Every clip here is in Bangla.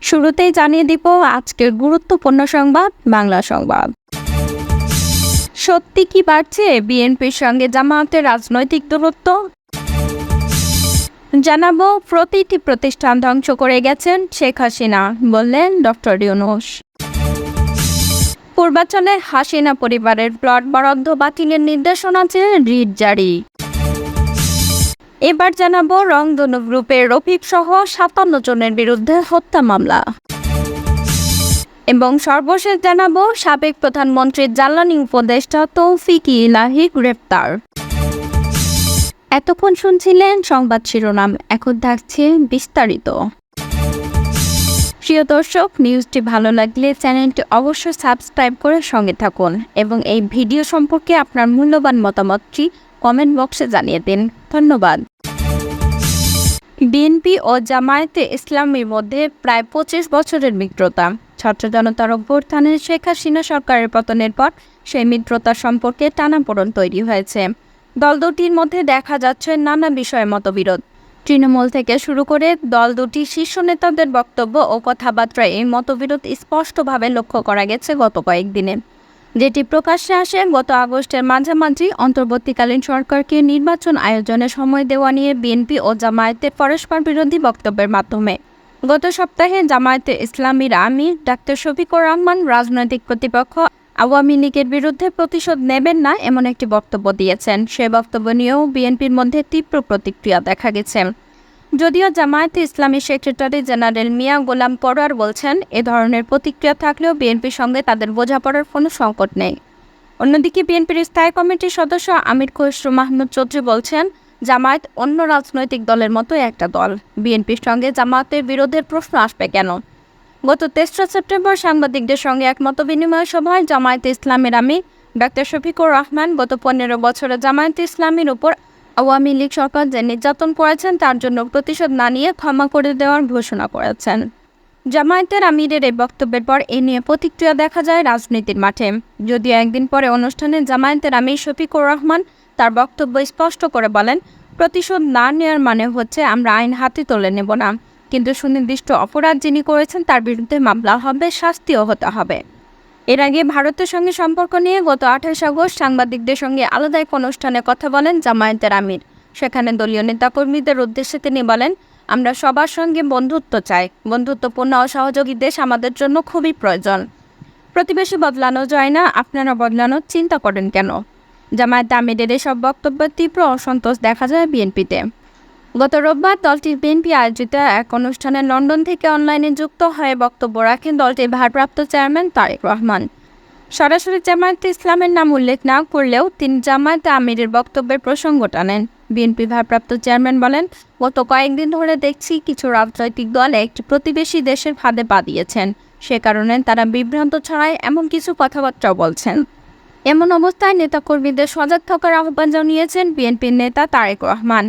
শুরুতেই জানিয়ে দিব আজকের গুরুত্বপূর্ণ সংবাদ বাংলা সংবাদ। সত্যি কি বাড়ছে বিএনপির সঙ্গে জামায়াতের রাজনৈতিক দূরত্ব? জানাবো প্রতিটি প্রতিষ্ঠান ধ্বংস করে গেছেন শেখ হাসিনা, বললেন ডক্টর ইউনূস। পূর্বাঞ্চলে হাসিনা পরিবারের প্লট বরাদ্দ বাতিলের নির্দেশনা চেয়ে রিট জারি। এবার জানাবো রংধনু গ্রুপের রফিক সহ ৫৭ জনের বিরুদ্ধে হত্যা মামলা। এবং সর্বশেষ জানাবো সাবেক প্রধানমন্ত্রীর জ্বালানি উপদেষ্টা তৌফিক ইলাহি গ্রেপ্তার। এতক্ষণ শুনছিলেন সংবাদ শিরোনাম, এখন থাকছে বিস্তারিত। প্রিয় দর্শক, নিউজটি ভালো লাগলে চ্যানেলটি অবশ্যই সাবস্ক্রাইব করে সঙ্গে থাকুন এবং এই ভিডিও সম্পর্কে আপনার মূল্যবান মতামতটি কমেন্ট বক্সে জানিয়ে দিন। ধন্যবাদ। বিএনপি ও জামায়াতে ইসলামীর মধ্যে প্রায় ২৫ বছরের মিত্রতা। ছাত্র জনতার অভ্যুত্থানে শেখ হাসিনা সরকারের পতনের পর সেই মিত্রতা সম্পর্কে টানাপোড়েন তৈরি হয়েছে। দল দুটির মধ্যে দেখা যাচ্ছে নানা বিষয়ে মতবিরোধ। তৃণমূল থেকে শুরু করে দল দুটির শীর্ষ নেতাদের বক্তব্য ও কথাবার্তায় এই মতবিরোধ স্পষ্টভাবে লক্ষ্য করা গেছে গত কয়েকদিনে, যেটি প্রকাশ্যে আসে গত আগস্টের মাঝামাঝি অন্তর্বর্তীকালীন সরকারকে নির্বাচন আয়োজনে সময় দেওয়া নিয়ে বিএনপি ও জামায়াতের পরস্পর বিরোধী বক্তব্যের মাধ্যমে। গত সপ্তাহে জামায়াতে ইসলামীর আমির ডাক্তার শফিকুর রহমান রাজনৈতিক প্রতিপক্ষ আওয়ামী লীগের বিরুদ্ধে প্রতিশোধ নেবেন না এমন একটি বক্তব্য দিয়েছেন। সে বক্তব্য নিয়েও বিএনপির মধ্যে তীব্র প্রতিক্রিয়া দেখা গেছে। যদিও জামায়াতে ইসলামীর সেক্রেটারি জেনারেল মিয়া গোলাম পরোয়ার বলছেন, এ ধরনের প্রতিক্রিয়া থাকলেও বিএনপির সঙ্গে তাদের বোঝাপড়ার কোনো সংকট নেই। অন্যদিকে বিএনপির স্থায়ী কমিটির সদস্য আমির খসরু মাহমুদ চৌধুরী বলছেন, জামায়াত অন্য রাজনৈতিক দলের মতোই একটা দল। বিএনপির সঙ্গে জামায়াতের বিরোধের প্রশ্ন আসবে কেন? গত ৩রা সেপ্টেম্বর সাংবাদিকদের সঙ্গে এক মতবিনিময় সভায় জামায়াতে ইসলামীর আমির ডাক্তার শফিকুর রহমান গত ১৫ বছরে জামায়াতে ইসলামীর উপর আওয়ামী লীগ সরকার যে নির্যাতন করেছেন তার জন্য প্রতিশোধ না নিয়ে ক্ষমা করে দেওয়ার ঘোষণা করেছেন। জামায়াতের আমিরের এই বক্তব্যের পর এ নিয়ে প্রতিক্রিয়া দেখা যায় রাজনীতির মাঠে। যদিও একদিন পরে অনুষ্ঠানে জামায়াতের আমির শফিকুর রহমান তার বক্তব্য স্পষ্ট করে বলেন, প্রতিশোধ না নেওয়ার মানে হচ্ছে আমরা আইন হাতে তুলে নেব না, কিন্তু সুনির্দিষ্ট অপরাধ যিনি করেছেন তার বিরুদ্ধে মামলা হবে, শাস্তিও হতে হবে। এর আগে ভারতের সঙ্গে সম্পর্ক নিয়ে গত ২৮ আগস্ট সাংবাদিকদের সঙ্গে আলাদা এক অনুষ্ঠানে কথা বলেন জামায়াতের আমির। সেখানে দলীয় নেতাকর্মীদের উদ্দেশ্যে তিনি বলেন, আমরা সবার সঙ্গে বন্ধুত্ব চাই। বন্ধুত্বপূর্ণ ও সহযোগী দেশ আমাদের জন্য খুবই প্রয়োজন। প্রতিবেশী বদলানো যায় না, আপনারা বদলানোর চিন্তা করেন কেন? জামায়াত আমিরের এসব বক্তব্যে তীব্র অসন্তোষ দেখা যায় বিএনপিতে। গত রোববার দলটির বিএনপি আয়োজিত এক অনুষ্ঠানে লন্ডন থেকে অনলাইনে যুক্ত হয়ে বক্তব্য রাখেন দলটির ভারপ্রাপ্ত চেয়ারম্যান তারেক রহমান। সরাসরি জামায়াতে ইসলামের নাম উল্লেখ না করলেও তিনি জামায়াতে আমিরের বক্তব্যের প্রসঙ্গ টানেন। বিএনপি ভারপ্রাপ্ত চেয়ারম্যান বলেন, গত কয়েকদিন ধরে দেখছি কিছু রাজনৈতিক দল একটি প্রতিবেশী দেশের ফাঁদে পা দিয়েছেন। সে কারণে তারা বিভ্রান্ত ছড়ায় এমন কিছু কথাবার্তাও বলছেন। এমন অবস্থায় নেতাকর্মীদের সজাগ থাকার আহ্বান জানিয়েছেন বিএনপির নেতা তারেক রহমান।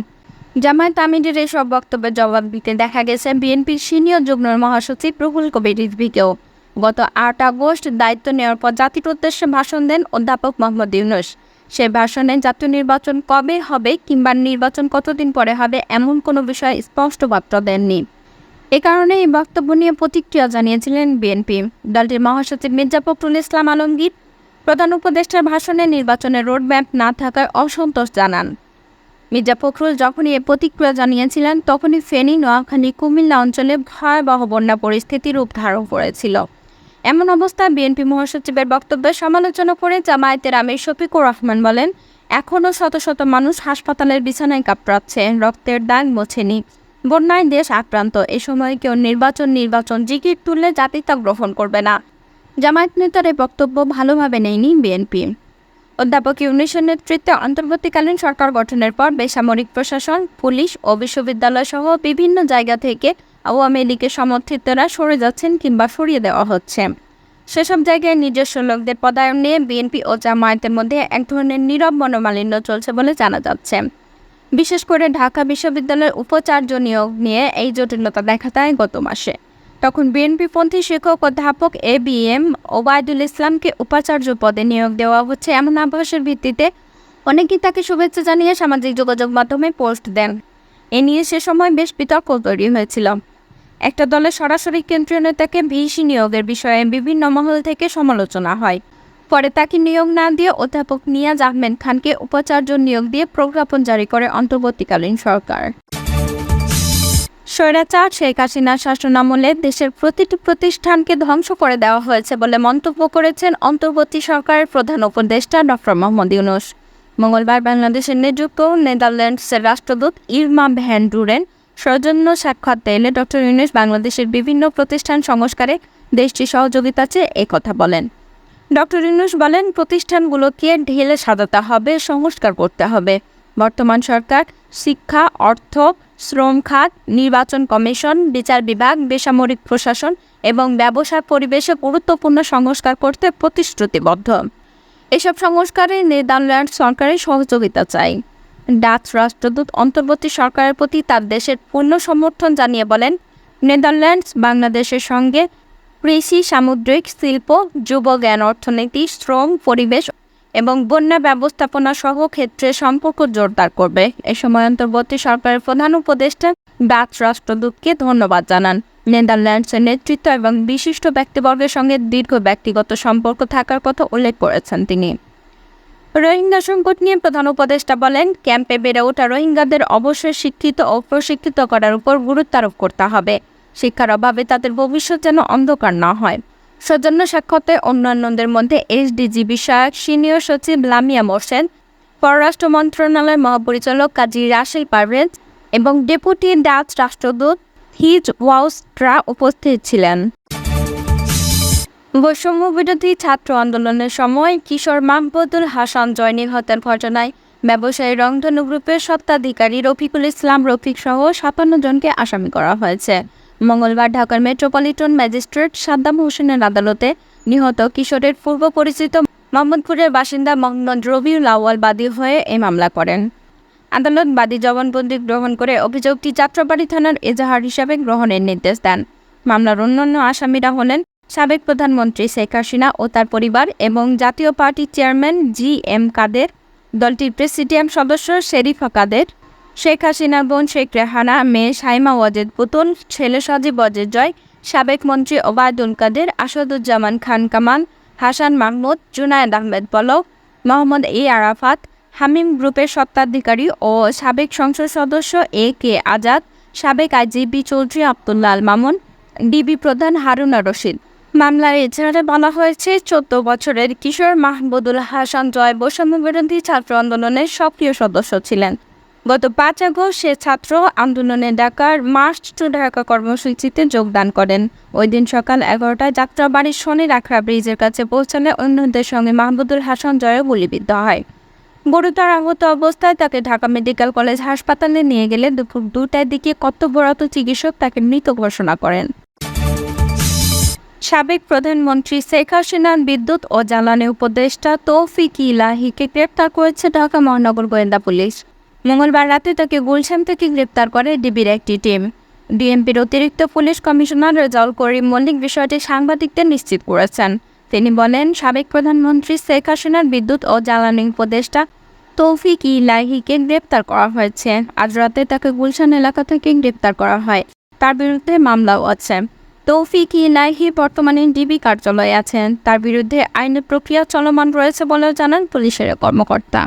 জামায়াত আমিরের এসব বক্তব্যের জবাব দিতে দেখা গেছে বিএনপির সিনিয়র যুগ্ম মহাসচিব রুহুল কবির রিজভীকেও। গত ৮ আগস্ট দায়িত্ব নেওয়ার পর জাতির উদ্দেশ্যে ভাষণ দেন অধ্যাপক মোহাম্মদ ইউনূস। সে ভাষণে জাতীয় নির্বাচন কবে হবে কিংবা নির্বাচন কতদিন পরে হবে এমন কোনো বিষয়ে স্পষ্ট বার্তা দেননি। এ কারণে এই বক্তব্য নিয়ে প্রতিক্রিয়া জানিয়েছিলেন বিএনপি। দলটির মহাসচিব মির্জা ফখরুল ইসলাম আলমগীর প্রধান উপদেষ্টার ভাষণে নির্বাচনের রোডম্যাপ না থাকায় অসন্তোষ জানান। মির্জা ফখরুল যখনই এ প্রতিক্রিয়া জানিয়েছিলেন তখনই ফেনী, নোয়াখালী, কুমিল্লা অঞ্চলে ভয়াবহ বন্যা পরিস্থিতি রূপ ধারণ করেছিল। এমন অবস্থায় বিএনপি মহাসচিবের বক্তব্যের সমালোচনা করে জামায়াতের আমির শফিকুর রহমান বলেন, এখনও শত শত মানুষ হাসপাতালের বিছানায় কাতরাচ্ছে, রক্তের দাগ মোছেনি, বন্যায় দেশ আক্রান্ত। এ সময় কেউ নির্বাচন জিকির তুললে জাতি তা গ্রহণ করবে না। জামায়াত নেতার এই বক্তব্য ভালোভাবে নেয়নি বিএনপি। অধ্যাপক ইউনূসের নেতৃত্বে অন্তর্বর্তীকালীন সরকার গঠনের পর বেসামরিক প্রশাসন, পুলিশ ও বিশ্ববিদ্যালয় সহ বিভিন্ন জায়গা থেকে আওয়ামী লীগের সমর্থিতরা সরে যাচ্ছেন কিংবা সরিয়ে দেওয়া হচ্ছে। সেসব জায়গায় নিজস্ব লোকদের পদায়ন নিয়ে বিএনপি ও জামায়াতের মধ্যে এক ধরনের নীরব মনোমালিন্য চলছে বলে জানা যাচ্ছে। বিশেষ করে ঢাকা বিশ্ববিদ্যালয়ের উপাচার্য নিয়োগ নিয়ে এই জটিলতা দেখা দেয় গত মাসে। তখন বিএনপিপন্থী শিক্ষক অধ্যাপক এবিএম ওবায়দুল ইসলামকে উপাচার্য পদে নিয়োগ দেওয়া হচ্ছে এমন আভাসের ভিত্তিতে অনেকেই তাকে শুভেচ্ছা জানিয়ে সামাজিক যোগাযোগ মাধ্যমে পোস্ট দেন। এ নিয়ে সে সময় বেশ বিতর্ক তৈরি হয়েছিল। একটা দলের সরাসরি কেন্দ্রীয় নেতাকে ভিসি নিয়োগের বিষয়ে বিভিন্ন মহল থেকে সমালোচনা হয়। পরে তাকে নিয়োগ না দিয়ে অধ্যাপক নিয়াজ আহমেদ খানকে উপাচার্য নিয়োগ দিয়ে প্রজ্ঞাপন জারি করে অন্তর্বর্তীকালীন সরকার। স্বৈরাচার শেখ হাসিনার শাসনামলে দেশের প্রতিটি প্রতিষ্ঠানকে ধ্বংস করে দেওয়া হয়েছে বলে মন্তব্য করেছেন অন্তর্বর্তী সরকারের প্রধান উপদেষ্টা ডক্টর মোহাম্মদ ইউনূস। মঙ্গলবার বাংলাদেশের নিযুক্ত নেদারল্যান্ডসের রাষ্ট্রদূত ইরমা ভ্যান ডুরেন সৌজন্য সাক্ষাৎ এলে ডক্টর ইউনূস বাংলাদেশের বিভিন্ন প্রতিষ্ঠান সংস্কারে দেশটির সহযোগিতা চেয়ে একথা বলেন। ডক্টর ইউনূস বলেন, প্রতিষ্ঠানগুলোকে ঢেলে সাজাতে হবে, সংস্কার করতে হবে। বর্তমান সরকার শিক্ষা, অর্থ, শ্রম খাত, নির্বাচন কমিশন, বিচার বিভাগ, বেসামরিক প্রশাসন এবং ব্যবসার পরিবেশে গুরুত্বপূর্ণ সংস্কার করতে প্রতিশ্রুতিবদ্ধ। এসব সংস্কারে নেদারল্যান্ডস সরকারের সহযোগিতা চাই। ডাচ রাষ্ট্রদূত অন্তর্বর্তী সরকারের প্রতি তার দেশের পূর্ণ সমর্থন জানিয়ে বলেন, নেদারল্যান্ডস বাংলাদেশের সঙ্গে কৃষি, সামুদ্রিক শিল্প, যুব জ্ঞান, অর্থনীতি, শ্রম, পরিবেশ এবং বন্যা ব্যবস্থাপনা সহ ক্ষেত্রে সম্পর্ক জোরদার করবে। এ সময় অন্তর্বর্তী সরকারের প্রধান উপদেষ্টা ডাচ রাষ্ট্রদূতকে ধন্যবাদ জানান। নেদারল্যান্ডসের নেতৃত্ব এবং বিশিষ্ট ব্যক্তিবর্গের সঙ্গে দীর্ঘ ব্যক্তিগত সম্পর্ক থাকার কথা উল্লেখ করেছেন তিনি। রোহিঙ্গা সংকট নিয়ে প্রধান উপদেষ্টা বলেন, ক্যাম্পে বেড়ে ওঠা রোহিঙ্গাদের অবশ্যই শিক্ষিত ও প্রশিক্ষিত করার উপর গুরুত্ব আরোপ করতে হবে। শিক্ষার অভাবে তাদের ভবিষ্যৎ যেন অন্ধকার না হয়। সৌজন্য সাক্ষাতে অন্যান্যদের মধ্যে এসডিজি বিষয়ক সিনিয়র সচিব লামিয়া মোরসেন, পররাষ্ট্র মন্ত্রণালয়ের মহাপরিচালক কাজী রাসেল পারভেজ এবং ডেপুটি ডাচ রাষ্ট্রদূত হিজ ওয়াউস্ট্রা উপস্থিত ছিলেন। বৈষম্য বিরোধী ছাত্র আন্দোলনের সময় কিশোর মাহমুদুল হাসান জয় নিহতের ঘটনায় ব্যবসায়ী রংধনু গ্রুপের স্বত্বাধিকারী রফিকুল ইসলাম রফিক সহ ৫৭ জনকে আসামি করা হয়েছে। মঙ্গলবার ঢাকার মেট্রোপলিটন ম্যাজিস্ট্রেট সাদ্দাম হোসেনের আদালতে নিহত কিশোরের পূর্ব পরিচিত মোহাম্মদপুরের বাসিন্দা মোহাম্মদ রবিউল আউয়াল বাদী হয়ে এই মামলা করেন। আদালত বাদী জবানবন্দি গ্রহণ করে অভিযোগটি যাত্রাবাড়ী থানার এজাহার হিসাবে গ্রহণের নির্দেশ দেন। মামলার অন্যান্য আসামিরা হলেন সাবেক প্রধানমন্ত্রী শেখ হাসিনা ও তার পরিবার এবং জাতীয় পার্টির চেয়ারম্যান জি.এম. কাদের, দলটির প্রেসিডিয়াম সদস্য শেরিফা কাদের, শেখ হাসিনার বোন শেখ রেহানা, মেয়ে সাইমা ওয়াজেদ পুতুল, ছেলে সজীব ওয়াজেদ জয়, সাবেক মন্ত্রী ওবায়দুল কাদের, আসাদুজ্জামান খান কামাল, হাসান মাহমুদ, জুনায়েদ আহমেদ পলক, মোহাম্মদ আরাফাত, হামিম গ্রুপের স্বত্বাধিকারী ও সাবেক সংসদ সদস্য এ.কে. আজাদ, সাবেক আইজিপি চৌধুরী আব্দুল্লাহ আল মামুন, ডিবি প্রধান হারুনা রশিদ। মামলার এজাহারে বলা হয়েছে, ১৪ বছরের কিশোর মাহমুদুল হাসান জয় বৈষম্যবিরোধী ছাত্র আন্দোলনের সক্রিয় সদস্য ছিলেন। গত ৫ আগস্ট সে ছাত্র আন্দোলনে ডাকার মার্চ টু ঢাকা কর্মসূচিতে যোগদান করেন। ওই দিন সকাল ১১টায় যাত্রাবাড়ির শনি রাখড়া ব্রিজের কাছে পৌঁছালে অন্যদের সঙ্গে মাহমুদুল হাসান জয়ও গুলিবিদ্ধ হয়। গুরুতর আহত অবস্থায় তাকে ঢাকা মেডিকেল কলেজ হাসপাতালে নিয়ে গেলে দুপুর ২টার দিকে কর্তব্যরত চিকিৎসক তাকে মৃত ঘোষণা করেন। সাবেক প্রধানমন্ত্রী শেখ হাসিনার বিদ্যুৎ ও জ্বালানি উপদেষ্টা তৌফিক ইলাহিকে গ্রেপ্তার করেছে ঢাকা মহানগর গোয়েন্দা পুলিশ। মঙ্গলবার রাতে তাকে গুলশান থেকে গ্রেপ্তার করে ডিবির একটি টিম। ডিএমপির অতিরিক্ত পুলিশ কমিশনার রেজাউল করিম মল্লিক বিষয়টি সাংবাদিকদের নিশ্চিত করেছেন। তিনি বলেন, সাবেক প্রধানমন্ত্রী শেখ হাসিনার বিদ্যুৎ ও জ্বালানি উপদেষ্টা তৌফিক ইলাহিকে গ্রেপ্তার করা হয়েছে। আজ রাতে তাকে গুলশান এলাকা থেকে গ্রেপ্তার করা হয়। তার বিরুদ্ধে মামলাও আছে। তৌফিক ইলাহি বর্তমানে ডিবি কার্যালয়ে আছেন। তার বিরুদ্ধে আইনি প্রক্রিয়া চলমান রয়েছে বলেও জানান পুলিশের কর্মকর্তা।